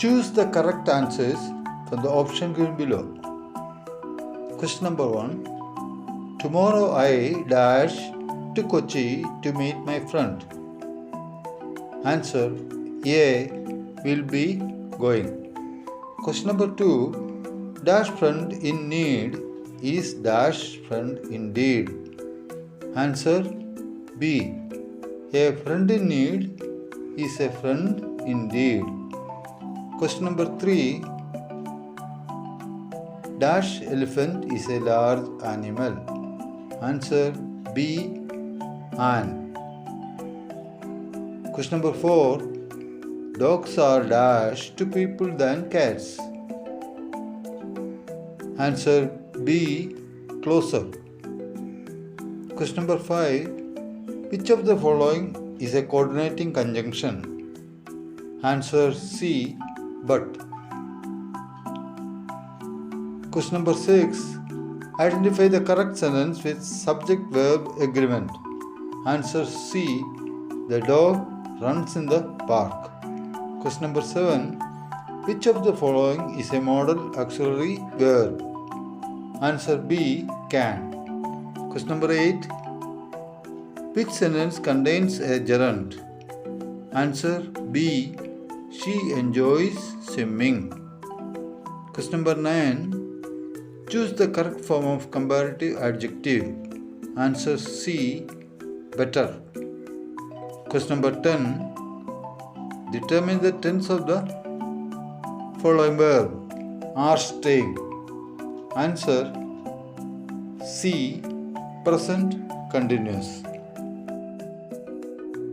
Choose the correct answers from the option given below. Question number 1. Tomorrow I dash to Kochi to meet my friend. Answer A. Will be going. Question number 2. Dash friend in need is dash friend indeed. Answer B. A friend in need is a friend indeed. Question number 3. Dash elephant is a large animal. Answer B. An. Question number 4. Dogs are dash to people than cats. Answer B. Closer. Question number 5. Which of the following is a coordinating conjunction? Answer C. But. Question number 6. Identify the correct sentence with subject-verb agreement. Answer C. The dog runs in the park. Question number 7. Which of the following is a modal auxiliary verb? Answer B. Can. Question number 8. Which sentence contains a gerund? Answer B. She enjoys swimming. Question number 9. Choose the correct form of comparative adjective. Answer C. Better. Question number 10. Determine the tense of the following verb. Are staying. Answer C. Present continuous.